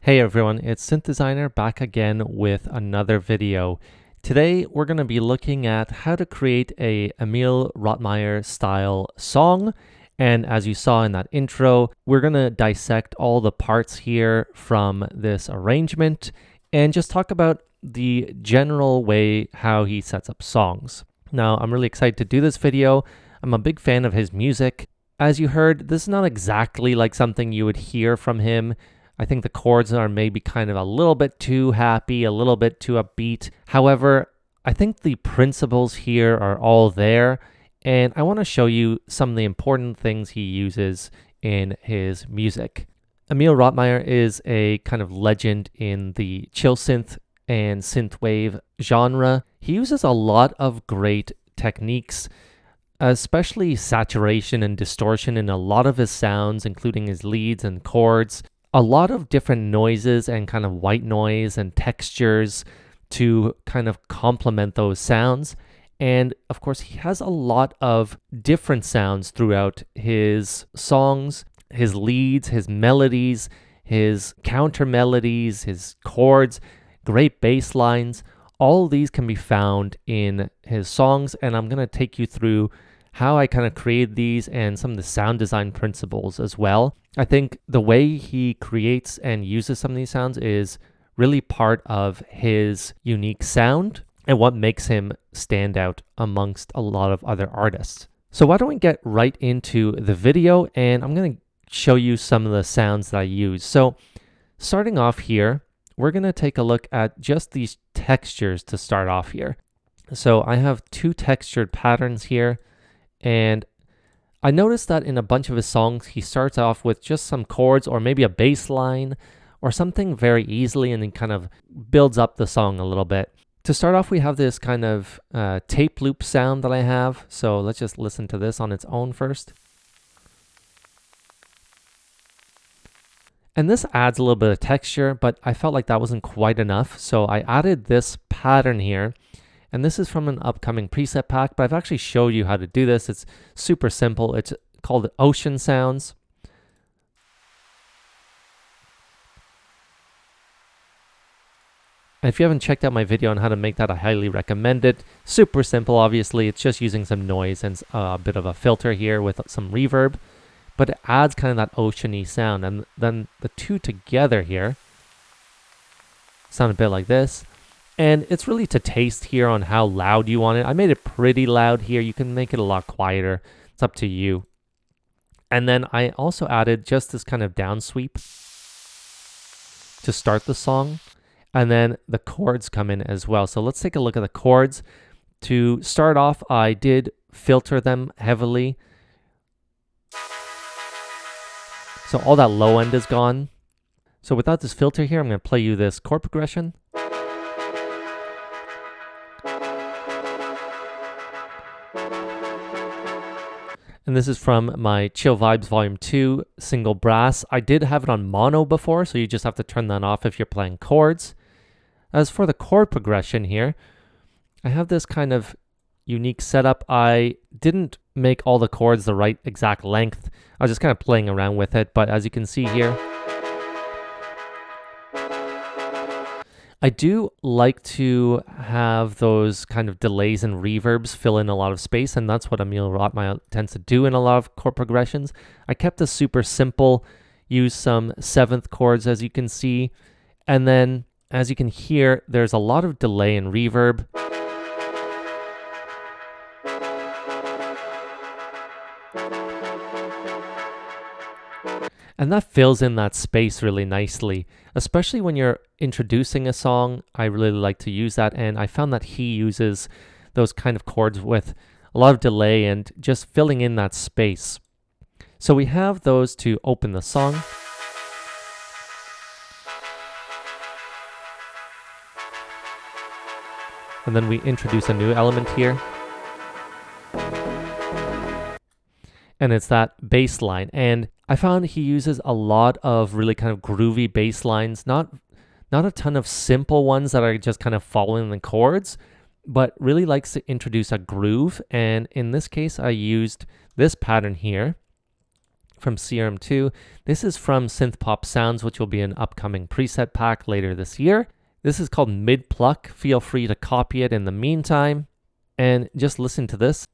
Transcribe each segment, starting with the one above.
Hey everyone, it's Synth Designer back again with another video. Today we're going to be looking at how to create a Emil Rottmayer style song. And as you saw in that intro, we're going to dissect all the parts here from this arrangement and just talk about the general way how he sets up songs. Now, I'm really excited to do this video. I'm a big fan of his music. As you heard, this is not exactly like something you would hear from him. I think the chords are maybe kind of a little bit too happy, a little bit too upbeat. However, I think the principles here are all there, and I want to show you some of the important things he uses in his music. Emil Rottmayer is a kind of legend in the Chillsynth and synthwave genre. He uses a lot of great techniques, especially saturation and distortion in a lot of his sounds, including his leads and chords. A lot of different noises and kind of white noise and textures to kind of complement those sounds. And of course, he has a lot of different sounds throughout his songs, his leads, his melodies, his counter melodies, his chords, great bass lines. All of these can be found in his songs, and I'm going to take you through how I kind of created these and some of the sound design principles as well. I think the way he creates and uses some of these sounds is really part of his unique sound and what makes him stand out amongst a lot of other artists. So why don't we get right into the video, and I'm going to show you some of the sounds that I use. So starting off here, we're going to take a look at just these textures to start off here. So I have two textured patterns here, and I noticed that in a bunch of his songs, he starts off with just some chords or maybe a bass line or something very easily, and then kind of builds up the song a little bit. To start off, we have this kind of tape loop sound that I have. So let's just listen to this on its own first. And this adds a little bit of texture, but I felt like that wasn't quite enough. So I added this pattern here. And this is from an upcoming preset pack, but I've actually showed you how to do this. It's super simple. It's called Ocean Sounds. And if you haven't checked out my video on how to make that, I highly recommend it. Super simple, obviously. It's just using some noise and a bit of a filter here with some reverb, but it adds kind of that oceany sound. And then the two together here sound a bit like this. And it's really to taste here on how loud you want it. I made it pretty loud here. You can make it a lot quieter. It's up to you. And then I also added just this kind of down sweep to start the song. And then the chords come in as well. So let's take a look at the chords. To start off, I did filter them heavily. So all that low end is gone. So without this filter here, I'm going to play you this chord progression. And this is from my Chill Vibes Volume 2 single brass. I did have it on mono before, so you just have to turn that off if you're playing chords. As for the chord progression here, I have this kind of unique setup. I didn't make all the chords the right exact length. I was just kind of playing around with it, but as you can see here, I do like to have those kind of delays and reverbs fill in a lot of space, and that's what Emil Rottmayer tends to do in a lot of chord progressions. I kept this super simple. use some 7th chords, as you can see. And then, as you can hear, there's a lot of delay and reverb. And that fills in that space really nicely, especially when you're introducing a song. I really like to use that, and I found that he uses those kind of chords with a lot of delay and just filling in that space. So we have those to open the song. And then we introduce a new element here. And it's that bass line. And I found he uses a lot of really kind of groovy bass lines, not a ton of simple ones that are just kind of following the chords, but really likes to introduce a groove. And in this case, I used this pattern here from Serum 2. This is from Synth Pop Sounds, which will be an upcoming preset pack later this year. This is called Mid Pluck. Feel free to copy it in the meantime. And just listen to this.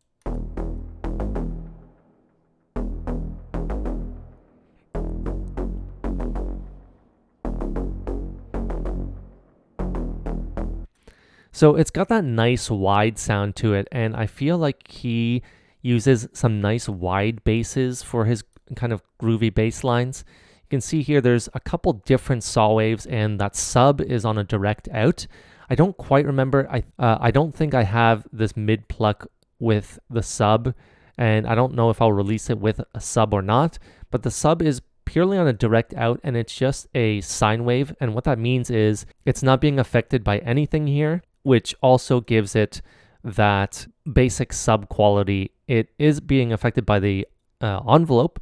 So it's got that nice wide sound to it, and I feel like he uses some nice wide basses for his kind of groovy bass lines. You can see here there's a couple different saw waves, and that sub is on a direct out. I don't quite remember. I don't think I have this mid pluck with the sub, and I don't know if I'll release it with a sub or not, but the sub is purely on a direct out, and it's just a sine wave. And what that means is it's not being affected by anything here, which also gives it that basic sub quality. It is being affected by the envelope,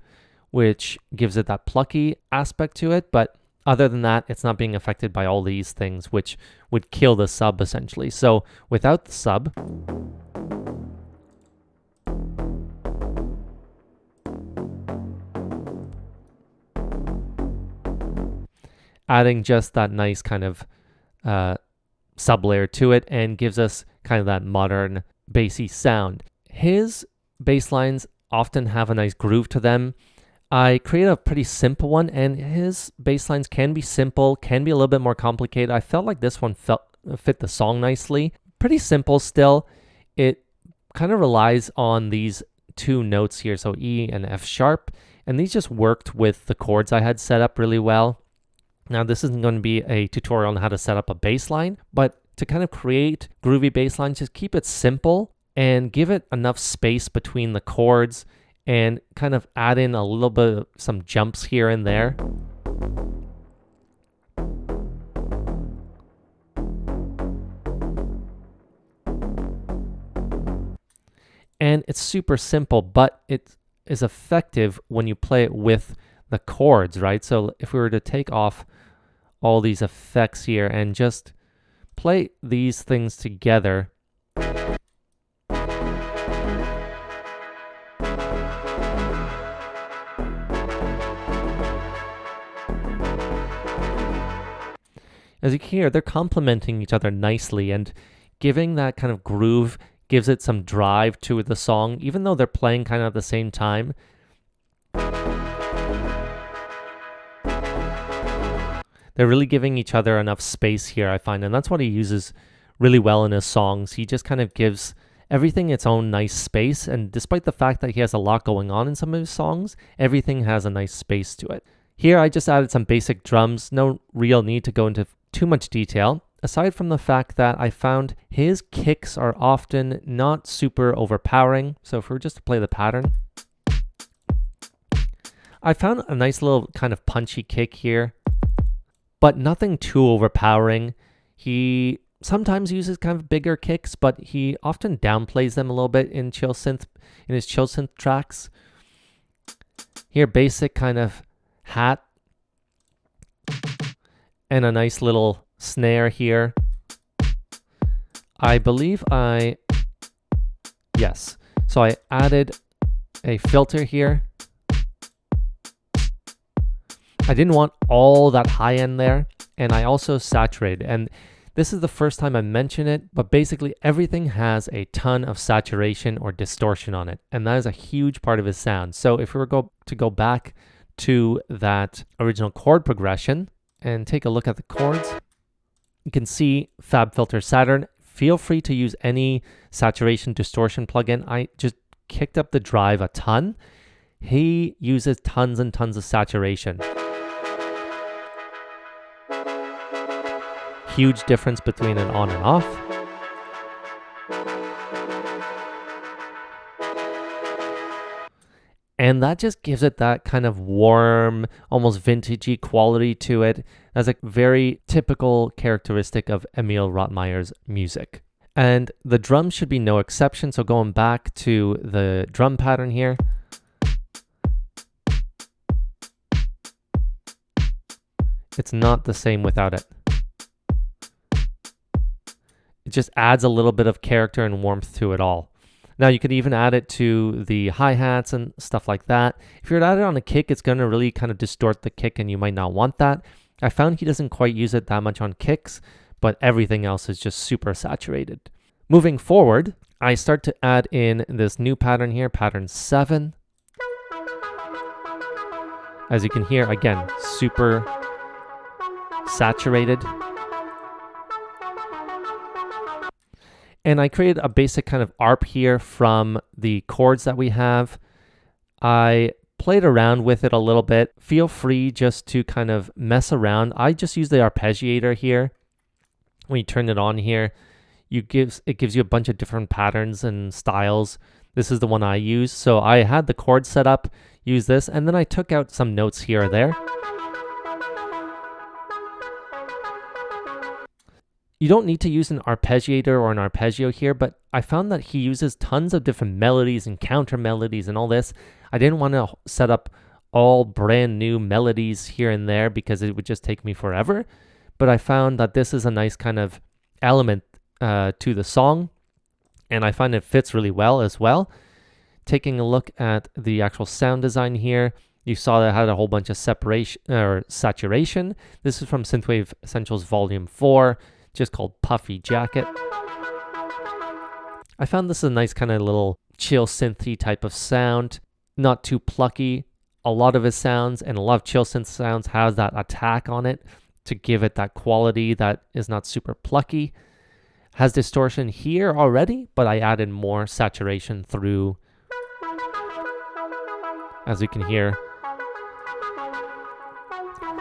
which gives it that plucky aspect to it. But other than that, it's not being affected by all these things, which would kill the sub essentially. So without the sub, adding just that nice kind of sub layer to it and gives us kind of that modern bassy sound. His bass lines often have a nice groove to them. I created a pretty simple one, and his bass lines can be simple, can be a little bit more complicated. I felt like this one fit the song nicely. Pretty simple still. It kind of relies on these two notes here, so E and F sharp, and these just worked with the chords I had set up really well. Now, this isn't going to be a tutorial on how to set up a bass line, but to kind of create groovy bass lines, just keep it simple and give it enough space between the chords and kind of add in a little bit of some jumps here and there. And it's super simple, but it is effective when you play it with the chords, right? So if we were to take off all these effects here and just play these things together, as you can hear, they're complementing each other nicely, and giving that kind of groove gives it some drive to the song, even though they're playing kind of at the same time. They're really giving each other enough space here, I find, and that's what he uses really well in his songs. He just kind of gives everything its own nice space, and despite the fact that he has a lot going on in some of his songs, everything has a nice space to it. Here I just added some basic drums, no real need to go into too much detail, aside from the fact that I found his kicks are often not super overpowering. So if we were just to play the pattern, I found a nice little kind of punchy kick here, but nothing too overpowering. He sometimes uses kind of bigger kicks, but he often downplays them a little bit in Chillsynth, in his Chillsynth tracks. Here, basic kind of hat and a nice little snare here. I believe yes. So I added a filter here. I didn't want all that high end there, and I also saturated. And this is the first time I mention it, but basically everything has a ton of saturation or distortion on it, and that is a huge part of his sound. So if we were to go back to that original chord progression and take a look at the chords. You can see FabFilter Saturn. Feel free to use any saturation distortion plugin. I just kicked up the drive a ton. He uses tons and tons of saturation. Huge difference between an on and off. And that just gives it that kind of warm, almost vintagey quality to it. That's a very typical characteristic of Emil Rottmayer's music. And the drums should be no exception. So going back to the drum pattern here. It's not the same without it. It just adds a little bit of character and warmth to it all. Now you could even add it to the hi-hats and stuff like that. If you're to add it on a kick, it's going to really kind of distort the kick and you might not want that. I found he doesn't quite use it that much on kicks, but everything else is just super saturated. Moving forward, I start to add in this new pattern here, pattern 7. As you can hear, again, super saturated. And I created a basic kind of ARP here from the chords that we have. I played around with it a little bit. Feel free just to kind of mess around. I just use the arpeggiator here. When you turn it on here, it gives you a bunch of different patterns and styles. This is the one I use. So I had the chord set up, use this, and then I took out some notes here or there. You don't need to use an arpeggiator or an arpeggio here, but I found that he uses tons of different melodies and counter melodies and all this. I didn't want to set up all brand new melodies here and there because it would just take me forever. But I found that this is a nice kind of element to the song, and I find it fits really well as well. Taking a look at the actual sound design here, you saw that it had a whole bunch of separation or saturation. This is from Synthwave Essentials Volume 4. Just called Puffy Jacket. I found this a nice kind of little chill synthy type of sound, not too plucky. A lot of his sounds and a lot of chill synth sounds has that attack on it to give it that quality that is not super plucky. Has distortion here already, but I added more saturation through, as you can hear.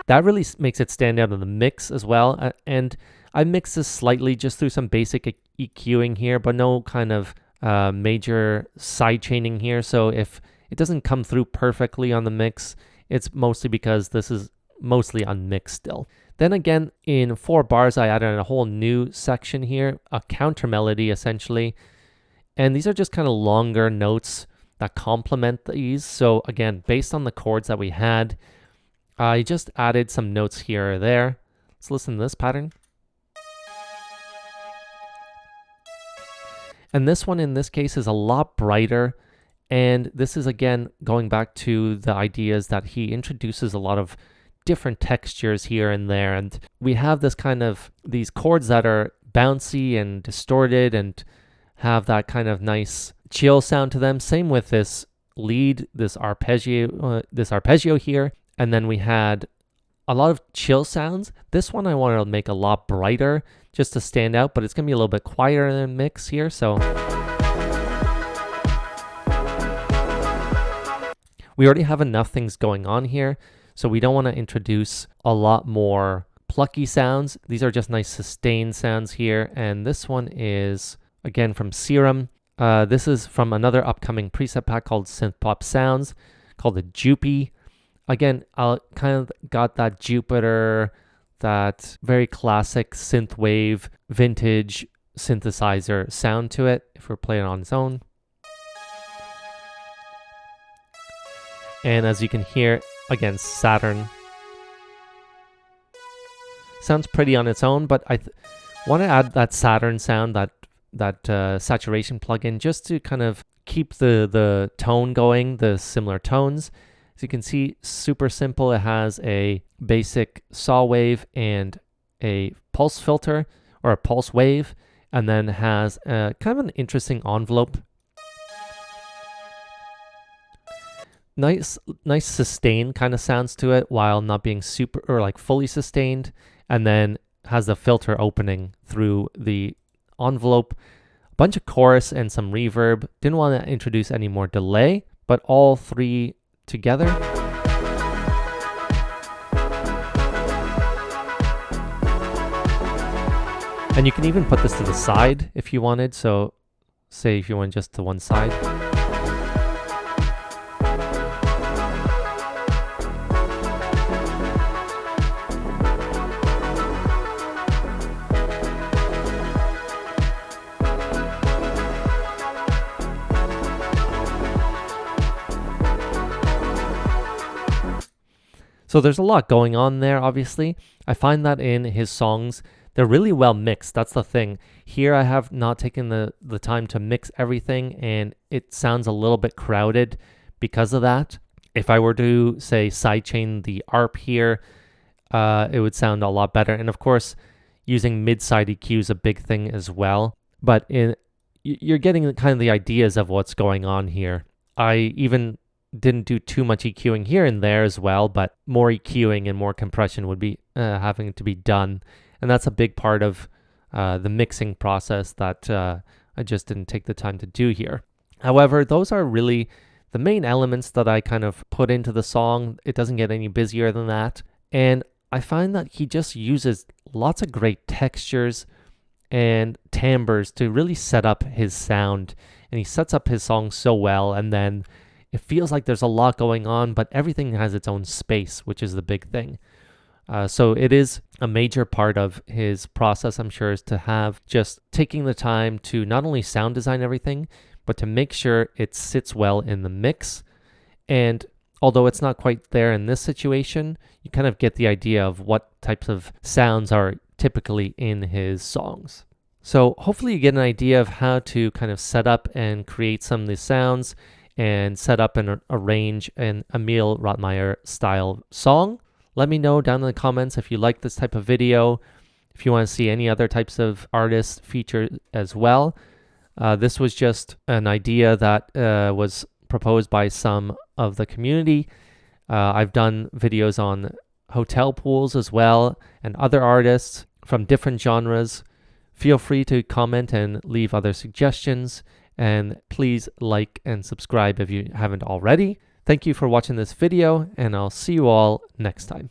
That really makes it stand out in the mix as well. And I mix this slightly just through some basic EQing here, but no kind of major side chaining here. So if it doesn't come through perfectly on the mix, it's mostly because this is mostly unmixed still. Then again, in 4 bars, I added a whole new section here, a counter melody essentially. And these are just kind of longer notes that complement these. So again, based on the chords that we had, I just added some notes here or there. Let's listen to this pattern. And this one in this case is a lot brighter. And this is again going back to the ideas that he introduces a lot of different textures here and there. And we have this kind of these chords that are bouncy and distorted and have that kind of nice chill sound to them. Same with this lead, this arpeggio here. And then we had a lot of chill sounds. This one I wanted to make a lot brighter just to stand out, but it's going to be a little bit quieter in the mix here. So we already have enough things going on here, so we don't want to introduce a lot more plucky sounds. These are just nice sustained sounds here. And this one is, again, from Serum. This is from another upcoming preset pack called Synth Pop Sounds, called the Jupy. Again, I kind of got that Jupiter, that very classic synthwave, vintage synthesizer sound to it if we're playing on its own. And as you can hear, again, Saturn. Sounds pretty on its own, but I want to add that Saturn sound, that saturation plugin, just to kind of keep the tone going, the similar tones. As you can see, super simple. It has a basic saw wave and a pulse filter or a pulse wave, and then has kind of an interesting envelope. nice sustained kind of sounds to it while not being super or like fully sustained, and then has the filter opening through the envelope, a bunch of chorus and some reverb. Didn't want to introduce any more delay, but all three together. And you can even put this to the side if you wanted. So say if you want just to one side. So there's a lot going on there, obviously. I find that in his songs, they're really well mixed. That's the thing. Here I have not taken the time to mix everything, and it sounds a little bit crowded because of that. If I were to, say, sidechain the ARP here, it would sound a lot better. And of course, using mid-side EQ is a big thing as well. But you're getting kind of the ideas of what's going on here. I even didn't do too much EQing here and there as well, but more EQing and more compression would be having to be done. And that's a big part of the mixing process that I just didn't take the time to do here. However, those are really the main elements that I kind of put into the song. It doesn't get any busier than that. And I find that he just uses lots of great textures and timbres to really set up his sound. And he sets up his song so well, and then it feels like there's a lot going on, but everything has its own space, which is the big thing. So it is a major part of his process, I'm sure, is to have just taking the time to not only sound design everything, but to make sure it sits well in the mix. And although it's not quite there in this situation, you kind of get the idea of what types of sounds are typically in his songs. So hopefully you get an idea of how to kind of set up and create some of these sounds and set up and arrange an Emil Rottmayer style song. Let me know down in the comments if you like this type of video, if you want to see any other types of artists featured as well. This was just an idea that was proposed by some of the community. I've done videos on hotel pools as well and other artists from different genres. Feel free to comment and leave other suggestions. And please like and subscribe if you haven't already. Thank you for watching this video, and I'll see you all next time.